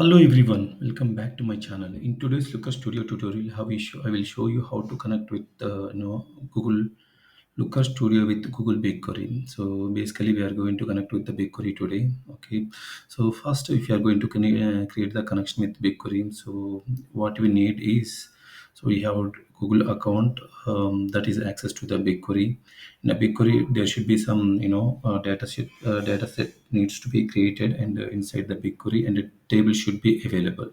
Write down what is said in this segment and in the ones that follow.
Hello everyone, welcome back to my channel. In today's Looker Studio tutorial, I will show you how to connect with Google Looker Studio with Google BigQuery. So basically, we are going to connect with the BigQuery today. Okay. So first, if you are going to create the connection with BigQuery, so what we need is we have a Google account that is access to the BigQuery. In a BigQuery, there should be some data set needs to be created and inside the BigQuery, and a table should be available.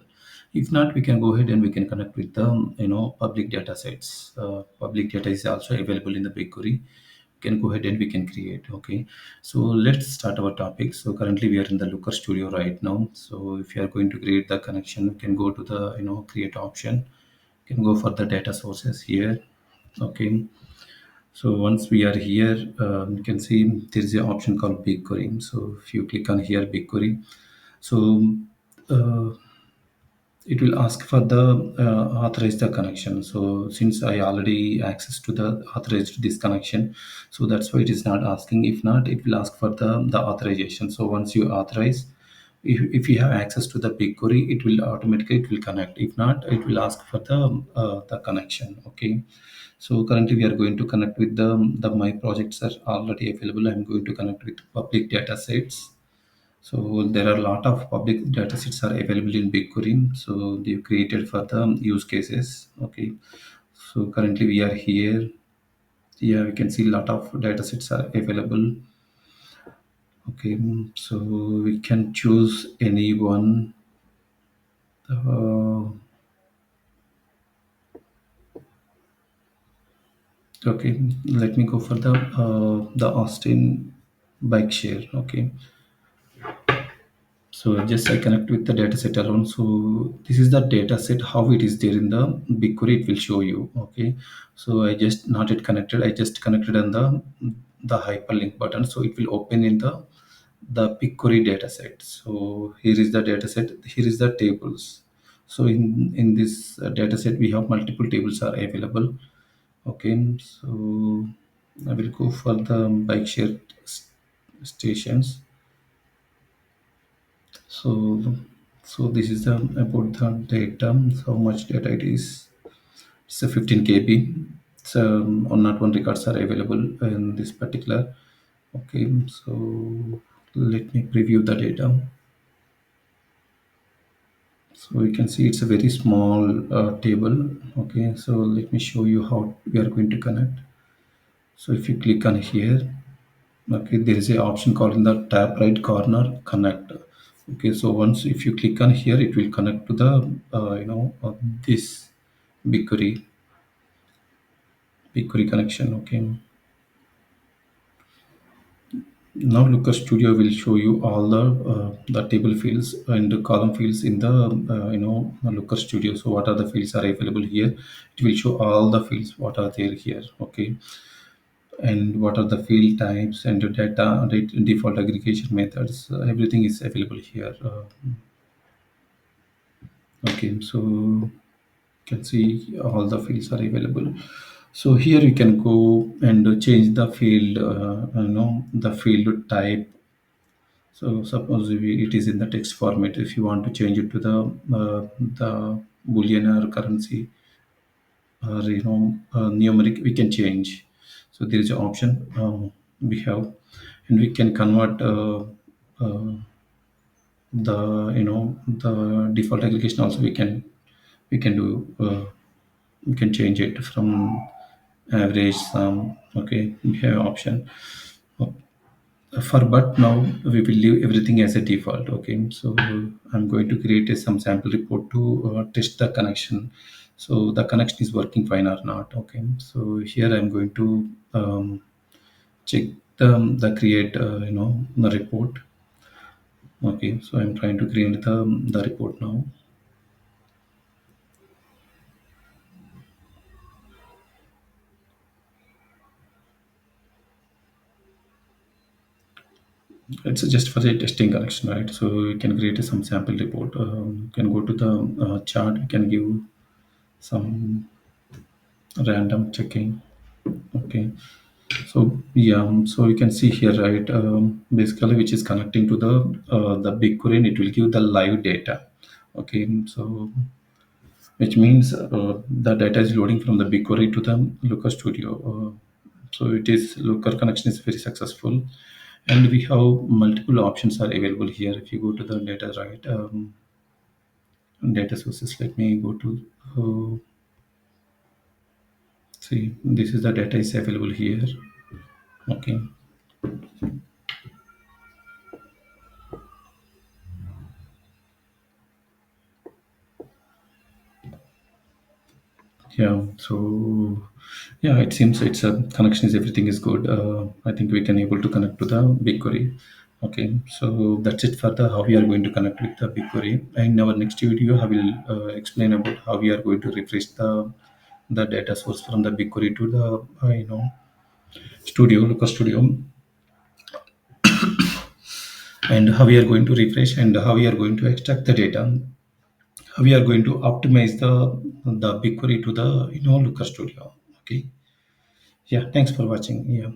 If not, we can go ahead and we can connect with the public data sets. Public data is also available in the BigQuery. We can go ahead and we can create. Okay, so let's start our topic. So currently we are in the Looker Studio right now. So if you are going to create the connection, you can go to the create option. You can go for the data sources here. Okay, so once we are here, you can see there is an option called BigQuery. So if you click on here BigQuery, so uh, it will ask for the authorize the connection. So since I already access to the authorized this connection, so that's why it is not asking. If not, it will ask for the authorization. So once you authorize, if you have access to the BigQuery, it will connect. If not, it will ask for the connection. Okay, so currently we are going to connect with the my projects are already available. I'm going to connect with public data sets. So there are a lot of public datasets are available in BigQuery. So they created for the use cases. Okay. So currently we are here. Yeah, we can see a lot of datasets are available. Okay. So we can choose any one. Uh, okay. Let me go for the Austin bike share. Okay. So just I connect with the dataset alone. So this is the dataset, how it is there in the BigQuery, it will show you. Okay. So I just not yet connected. I just connected on the hyperlink button. So it will open in the BigQuery dataset. So here is the dataset. Here is the tables. So in this dataset, we have multiple tables are available. Okay. So I will go for the bike share stations. So, so this is the about the data. How much data it is? It's a 15 KB. So on not one records are available in this particular. Okay, so let me preview the data. So you can see it's a very small table. Okay, so let me show you how we are going to connect. So if you click on here, okay, there is a option called in the tab right corner connect. Okay, so once if you click on here, it will connect to the this BigQuery BigQuery connection. Okay, now Looker Studio will show you all the table fields and the column fields in the Looker Studio. So what are the fields are available here? It will show all the fields what are there here. Okay, and what are the field types and the default aggregation methods. Everything is available here. Okay, so you can see all the fields are available. So here you can go and change the field, the field type. So suppose it is in the text format. If you want to change it to the boolean or currency or numeric, we can change. So there is an option we have, and we can convert uh, the default aggregation. Also, we can do. We can change it from average sum. Okay, we have option for, but now we will leave everything as a default. Okay, so I'm going to create some sample report to test the connection. So the connection is working fine or not. Okay, so here I'm going to check the create the report. Okay, so I'm trying to create the report now. It's just for the testing connection, right? So you can create some sample report. You can go to the chart. You can give some random checking. Okay. So yeah, so you can see here, right? Basically, which is connecting to the BigQuery, and it will give the live data. Okay, so which means the data is loading from the BigQuery to the Looker Studio. So it is Looker connection is very successful, and we have multiple options are available here. If you go to the data, right, data sources. Let me go to see. This is the data is available here. Okay, yeah. So yeah, it seems it's a connection is everything is good. I think we can able to connect to the BigQuery. Okay, so that's it for the how we are going to connect with the BigQuery. In our next video, I will explain about how we are going to refresh the data source from the BigQuery to the Studio Looker Studio, and how we are going to refresh and how we are going to extract the data. How we are going to optimize the BigQuery to the Looker Studio. Okay. Yeah. Thanks for watching. Yeah.